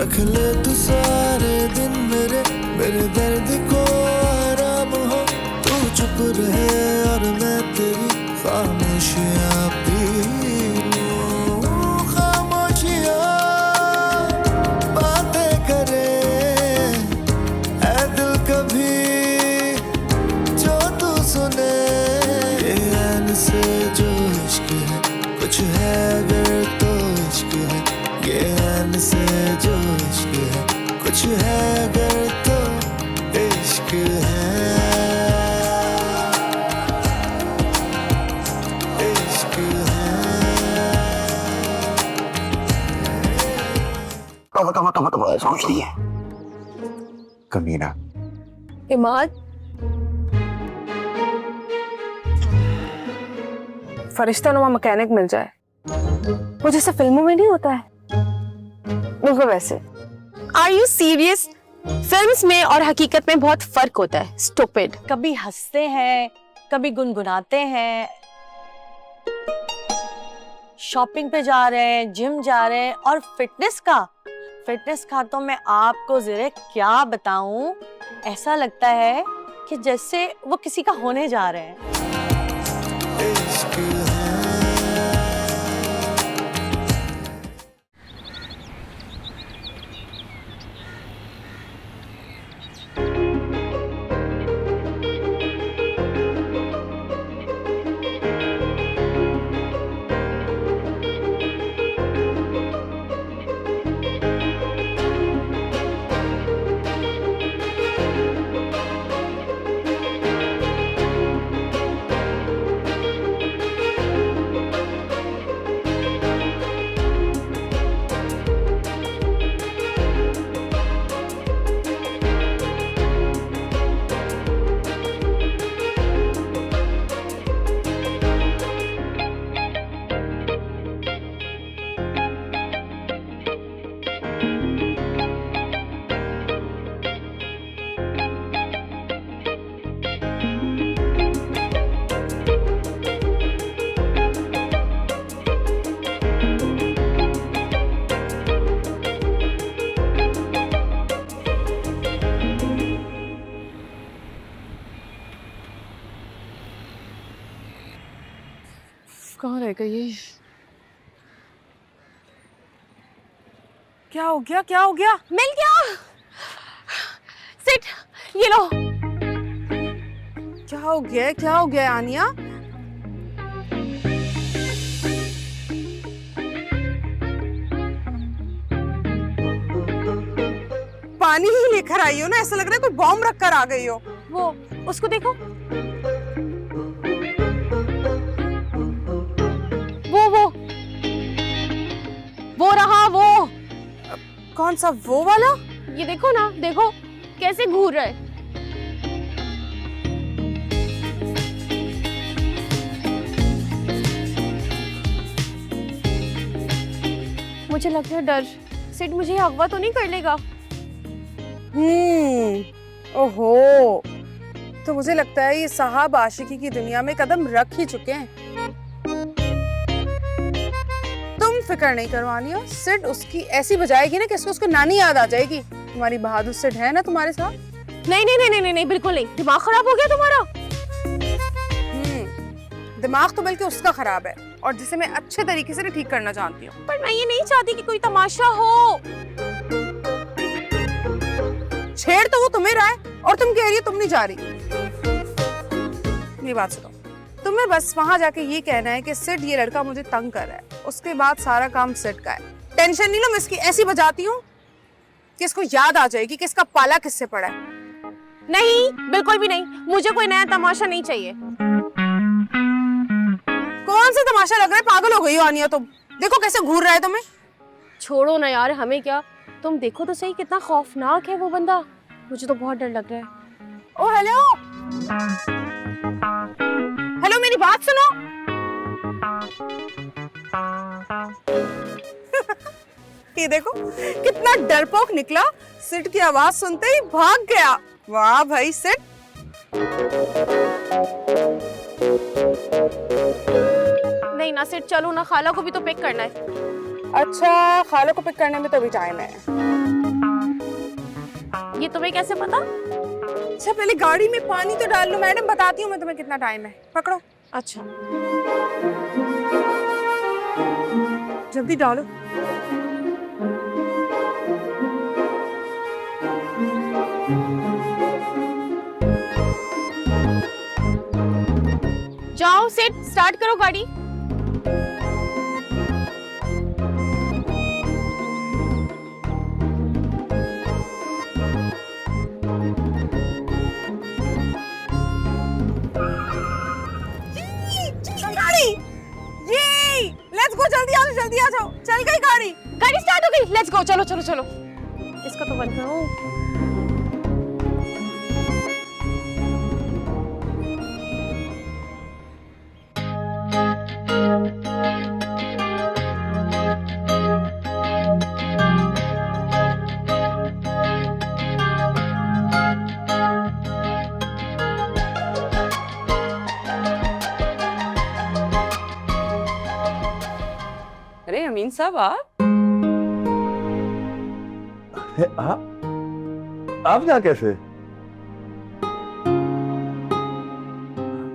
रख ले तू सारे दिन मेरे दर्द को आराम हो। तू चुप रहे और मैं तेरी खामोशियाँ पी लूं। खामोशियाँ बातें करे ऐ दिल कभी जो तू सुने। ये ऐन से जो इश्क है कुछ है अगर तो इश्क है। ये ऐन से जो इश्क है कुछ है अगर तो इश्क है। इश्क है। तो सोचती है कमीना। इमाद, फरिश्ता-नुमा मैकेनिक मिल जाए, वो जैसे फिल्मों में नहीं होता है, बिल्कुल वैसे। Are you serious? फिल्म्स में और हकीकत में बहुत फर्क होता है। Stupid. कभी हंसते हैं, कभी गुनगुनाते हैं, शॉपिंग पे जा रहे हैं, जिम जा रहे हैं, और फिटनेस का तो मैं आपको जरा क्या बताऊं, ऐसा लगता है कि जैसे वो किसी का होने जा रहे हैं। इश्क है। कहाँ रह गई ये? क्या हो गया? क्या हो गया? मिल गया। सिट, ये लो। क्या हो गया? क्या हो गया आनिया? पानी ही लेकर आई हो ना, ऐसा लग रहा है कोई बॉम्ब रख कर आ गई हो। वो, उसको देखो। वो रहा वो। कौन सा वो वाला? ये देखो ना, देखो कैसे घूर रहा है। मुझे लगता है डर। सिट मुझे अगवा तो नहीं कर लेगा? ओहो, तो मुझे लगता है ये साहब आशिकी की दुनिया में कदम रख ही चुके हैं। तुम फिक्र नहीं करवानी हो, सिड उसकी ऐसी बजाएगी ना कि उसको नानी याद आ जाएगी। तुम्हारी बहादुर सिड है ना तुम्हारे साथ? नहीं नहीं नहीं नहीं नहीं, बिल्कुल नहीं। दिमाग खराब हो गया तुम्हारा? दिमाग तो बल्कि उसका खराब है, और जिसे मैं अच्छे तरीके से ठीक करना चाहती हूँ। पर मैं ये नहीं चाहती कि कोई तमाशा हो। छेड़ तो वो तुम्हें रहा है, और तुम कह रही हो तुम नहीं जा रही। ये बात सुनो, तुम्हें बस वहां जाके ये कहना है कि सिड ये लड़का मुझे तंग कर रहा है, उसके बाद सारा काम सिड का है। टेंशन नहीं लो, मैं इसकी ऐसी बजाती हूँ कि इसको याद आ जाएगी कि इसका पाला किससे पड़ा है। नहीं, बिल्कुल भी नहीं। मुझे कोई नया तमाशा नहीं चाहिए। कौन सा तमाशा लग रहा है? पागल हो गई हो आनिया तुम। देखो कैसे घूर रहा है तुम्हें। छोड़ो ना यार, हमें क्या। तुम देखो तो सही, कितना खौफनाक है वो बंदा। मुझे तो बहुत डर लग रहा है। ओ हेलो, हेलो, मेरी बात सुनो। ये देखो कितना डरपोक निकला, सिड की आवाज सुनते ही भाग गया। वाह भाई सिड। नहीं ना सिड, चलो ना, खाला को भी तो पिक करना है। अच्छा, खाला को पिक करने में तो भी टाइम है। ये तुम्हें कैसे पता? अच्छा पहले गाड़ी में पानी तो डाल लो मैडम, बताती हूँ मैं तुम्हें कितना टाइम है। पकड़ो, अच्छा जल्दी डालो। जाओ सेट, स्टार्ट करो गाड़ी। गाड़ी, ये लेट्स गो, जल्दी आ जाओ, जल्दी आ जाओ। चल गई गाड़ी, गाड़ी स्टार्ट हो गई, लेट्स गो, चलो चलो चलो। इसका तो बंद करो। अरे अमीन साहब आप यहाँ कैसे?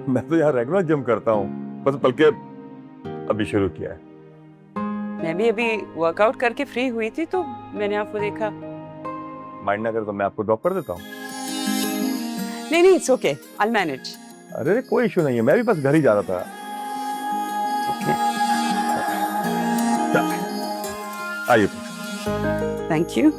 मैं तो यहाँ रेगुलर जिम करता हूँ, बस बल्कि अभी शुरू किया है। मैं भी अभी वर्कआउट करके फ्री हुई थी तो मैंने आपको देखा। माइंड ना करे तो मैं आपको ड्रॉप कर देता हूँ। नहीं इट्स ओके, आई मैनेज। अरे कोई इशू नहीं है, मैं भी बस घर ही जा रहा था। आइए। Thank you.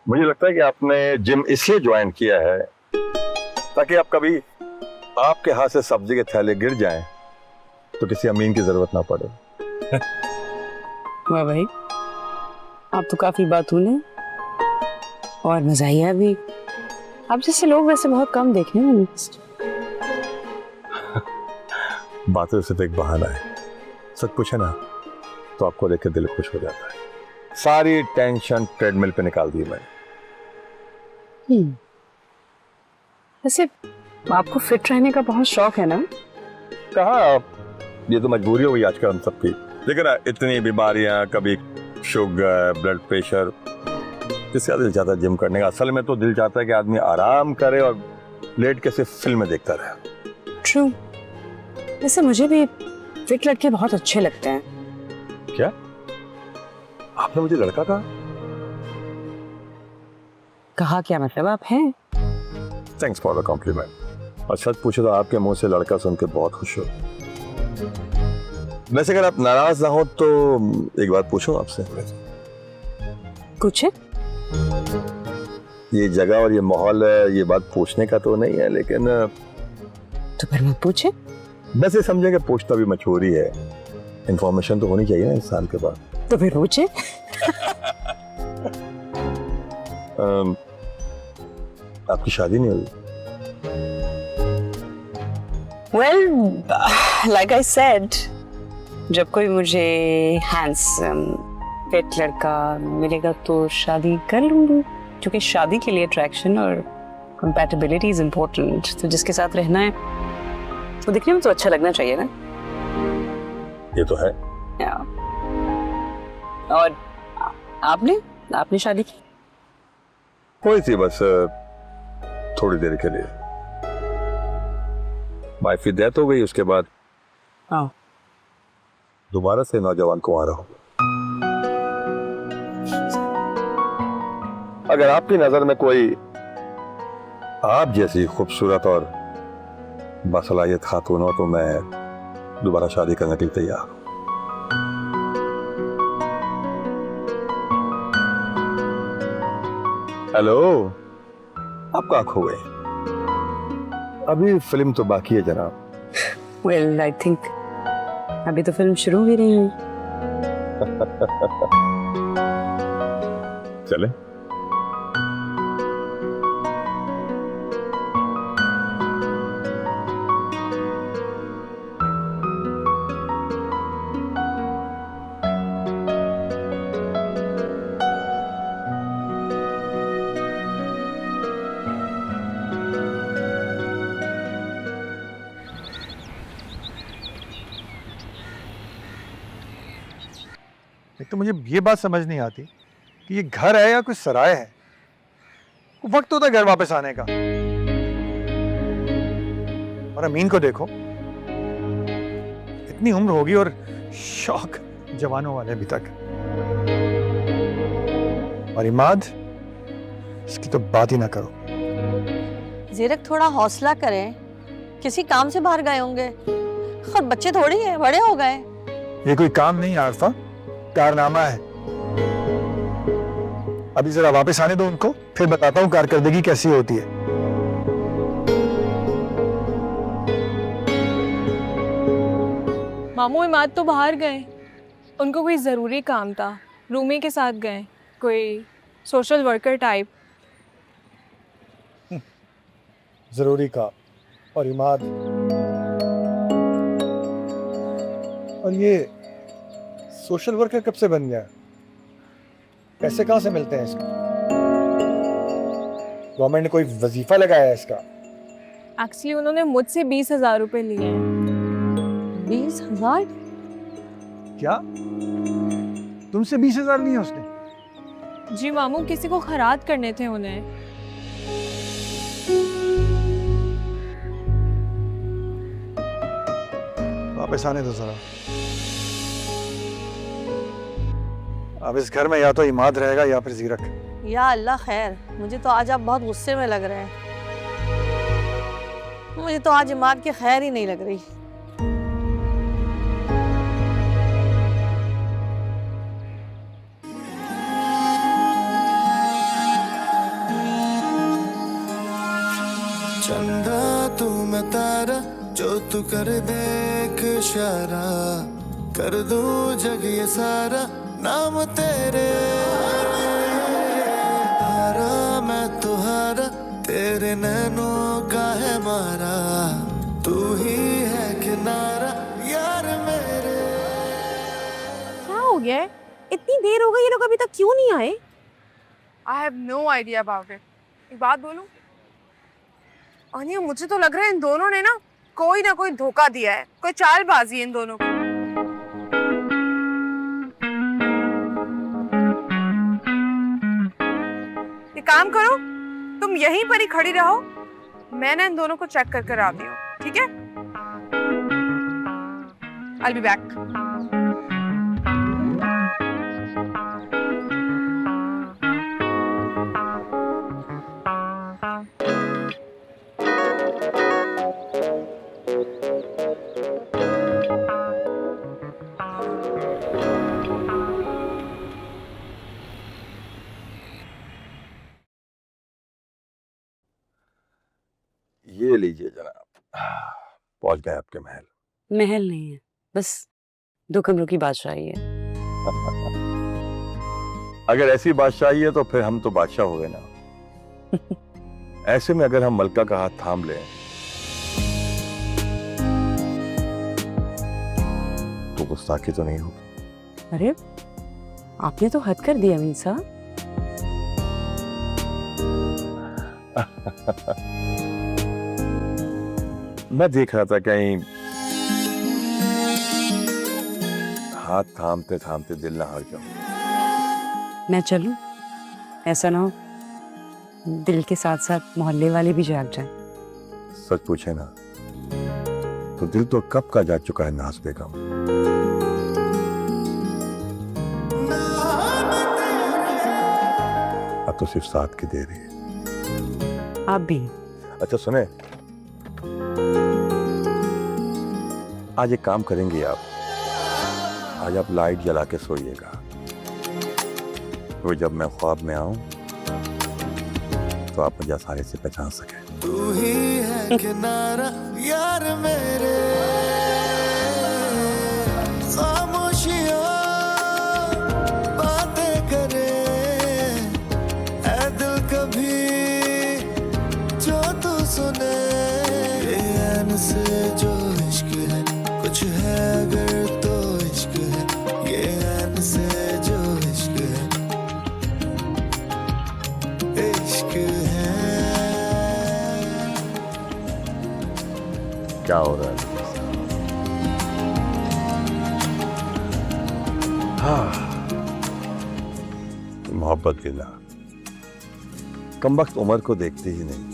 मुझे लगता है कि आपने जिम इसलिए ज्वाइन किया है ताकि आप कभी आपके हाथ से सब्जी के थैले गिर जाएं तो किसी अमीन की जरूरत ना पड़े। वाह भाई, आप तो काफी बातूने और मज़ाहिया भी। आप जैसे लोग वैसे बहुत कम देखे हैं। बातें सिर्फ एक बहाना है, सच पूछे ना तो आपको देख के दिल खुश हो जाता है। सारी टेंशन ट्रेडमिल पे निकाल दी मैंने। वैसे आपको फिट रहने का बहुत शौक है ना? कहा आप, ये तो मजबूरी हो गई आजकल हम सबकी। देखो ना, इतनी बीमारियां, कभी शुगर, ब्लड प्रेशर, किसका दिल चाहता है जिम करने का? असल में तो दिल चाहता है कि आदमी आराम करे और लेट के सिर्फ फिल्म देखता रहे। ट्रू। वैसे मुझे भी फिट लड़के बहुत अच्छे लगते हैं। क्या आपने मुझे लड़का कहा? कहा क्या मतलब, आप हैं? Thanks for the compliment. और सच पूछो तो आपके मुंह से लड़का सुन के बहुत खुश हो। वैसे अगर आप नाराज ना हो तो एक बात पूछूं आपसे। कुछ है? ये जगह और ये माहौल है, ये बात पूछने का तो नहीं है, लेकिन तो फिर मत पूछे। वैसे समझे कि पूछना भी मजबूरी है। इंफॉर्मेशन तो होनी चाहिए ना इंसान के पास। तो फिर पूछे। आपकी शादी नहीं हुई? Well, like I said, जब कोई मुझे हैंडसम फिट लड़का मिलेगा तो शादी कर लूंगी, क्योंकि शादी के लिए अट्रैक्शन और कंपैटिबिलिटी इज इम्पोर्टेंट। तो जिसके साथ रहना है वो दिखने में तो अच्छा लगना चाहिए ना। ये तो है। और आपने शादी की? हुई थी, बस थोड़ी देर के लिए। वाइफ की डेथ हो गई, उसके बाद दोबारा से नौजवान कुंवारा हो। अगर आपकी नजर में कोई आप जैसी खूबसूरत और बासलाहियत खातून हो तो मैं दोबारा शादी करने के लिए तैयार हूं। हेलो, आप कहाँ खो गए? अभी फिल्म तो बाकी है जनाब। Well, I think अभी तो फिल्म शुरू भी नहीं हुई। चले? एक तो मुझे ये बात समझ नहीं आती कि ये घर है या कोई सराय है। वक्त होता है घर वापस आने का। और अमीन को देखो, इतनी उम्र होगी और शौक जवानों वाले अभी तक। और इमाद, इसकी तो बात ही ना करो। जीरक थोड़ा हौसला करें, किसी काम से बाहर गए होंगे और बच्चे थोड़ी है, बड़े हो गए। ये कोई काम नहीं आरफा, कारनामा है। अभी जरा वापस आने दो उनको, फिर बताता हूँ कारकर्दगी कैसी होती है। मामू इमाद तो बाहर गए, उनको कोई ज़रूरी काम था, रूमी के साथ गए, कोई सोशल वर्कर टाइप। जरूरी काम। और इमाद, और ये सोशल वर्कर कब से बन गया? पैसे कहाँ से मिलते हैं इसको? गवर्नमेंट ने कोई वजीफा लगाया है इसका? एक्चुअली उन्होंने मुझसे 20,000 रुपये लिए हैं। 20,000? क्या तुमसे 20,000 लिए उसने? जी मामू, किसी को खरात करने थे उन्हें। वापस आने दो जरा। अब इस घर में या तो इमाद रहेगा या फिर जीरक। या अल्लाह खैर, मुझे तो आज आप बहुत गुस्से में लग रहे हैं। मुझे तो आज इमाद की खैर ही नहीं लग रही। चंदा तू मैं तारा, जो तू कर दे एक इशारा, कर दूं जग ये सारा नाम तेरे। हारा मैं तो हारा, तेरे नैनों का है मारा, तू ही है किनारा यार मेरे। क्या हो गया है? इतनी देर हो गई, ये लोग अभी तक क्यों नहीं आए? I have no idea about it. एक बात बोलूं, अनिया, मुझे तो लग रहा है इन दोनों ने ना कोई धोखा दिया है, कोई चालबाजी है इन दोनों को। एक काम करो, तुम यहीं पर ही खड़ी रहो, मैं ना इन दोनों को चेक कर कर आती हूँ, ठीक है? I'll be back. ये लीजिए जनाब, पहुंच गए आपके महल। महल नहीं है, बस 2 कमरों की बादशाही है। अगर ऐसी बादशाही है तो फिर हम तो बादशाह हो गए ना। ऐसे में अगर हम मलका का हाथ थाम लें तो गुस्ताखी तो नहीं होगी। अरे आपने तो हद कर दिया अमीन साहब। मैं देख रहा था कहीं हाथ थामते थामते दिल ना हार जाऊं। मैं चलूं? ऐसा ना हो दिल के साथ साथ मोहल्ले वाले भी जाग जाएं। सच पूछे ना तो दिल तो कब का जाग चुका है नाज बेगम। अब तो सिर्फ साथ की देर है। आप भी। अच्छा सुने, आज एक काम करेंगे आप, आज आप लाइट जला के सोइएगा, तो जब मैं ख्वाब में आऊं तो आप मुझे आसानी से पहचान सके। तू ही है किनारा यार मेरे, खामोशियां बातें करे ऐ दिल कभी जो तू सुने। ये ऐन से जो इश्क है कुछ है अगर तो इश्क है, ये ऐन से जो इश्क है इश्क है। क्या हो रहा है? हाँ मोहब्बत के ना कमबख्त उम्र को देखते ही नहीं,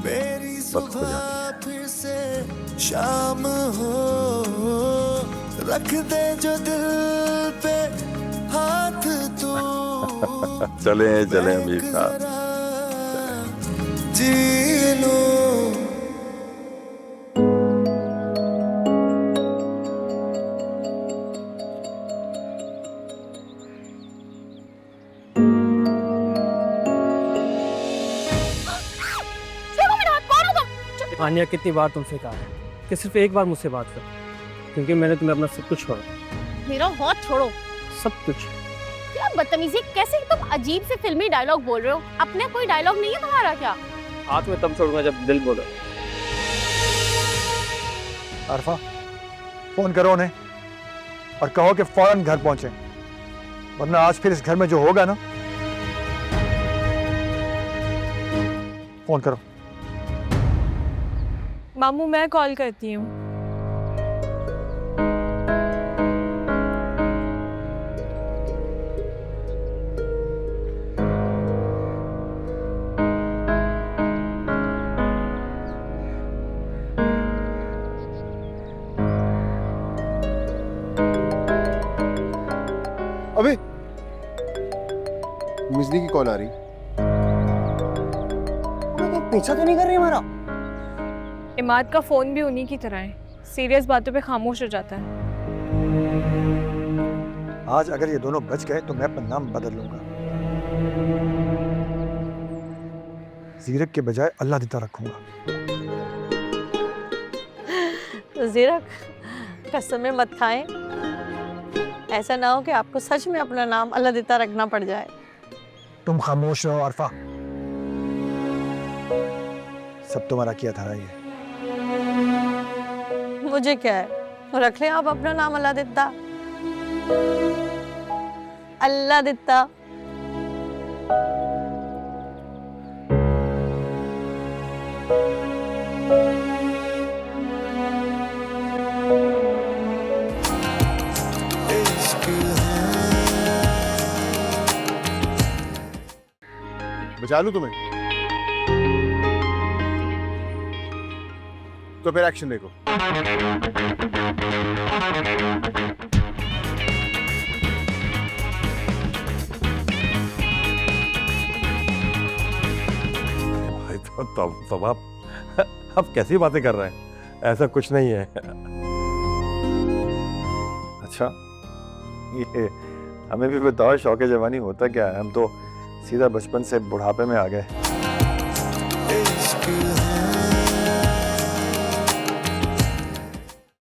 मेरी वक्त हो जाती सुबह फिर से शाम हो, रख दे जो दिल पे हाथ तू। चले चले अमीर साहब। जरा जी लूं। आनिया, कितनी बार तुमसे कहा है कि सिर्फ एक बार मुझसे बात कर, क्योंकि मैंने तुम्हें अपना सब कुछ छोड़ा। मेरा हाथ छोड़ो। सब कुछ। क्या बदतमीजी, कैसे तुम अजीब से फिल्मी डायलॉग बोल रहे हो? अपने कोई डायलॉग नहीं है तुम्हारा क्या? हाथ में तब छोड़ूंगा जब दिल बोलो। अरफा, फोन करो उन्हें और कहो कि फौरन घर पहुंचे, वरना आज फिर इस घर में जो होगा ना। फोन करो। मामू मैं कॉल करती हूँ। अबे मिजदी की कॉल आ रही। पीछा तो नहीं कर रही हमारा? इमाद का फ़ोन भी उन्हीं की तरह है, सीरियस बातों पे खामोश हो जाता है। आज अगर ये दोनों बच गए तो मैं अपना नाम बदल लूंगा। जीरक के बजाय अल्लाह दिता रखूंगा। जीरक, कसमें मत खाएं। ऐसा ना हो कि आपको सच में अपना नाम अल्लाह दिता रखना पड़ जाए। तुम खामोश रहो अरफा, सब तुम्हारा किया धरा ही है। मुझे क्या है, रख लें आप अपना नाम अल्लाह दिता। अल्लाह दिता। बचा लूं तुम्हें? तो फिर एक्शन देखो। भाई तो आप कैसी बातें कर रहे हैं? ऐसा कुछ नहीं है। अच्छा, ये हमें भी बताओ, शौक़े जवानी होता क्या है? हम तो सीधा बचपन से बुढ़ापे में आ गए। इश्क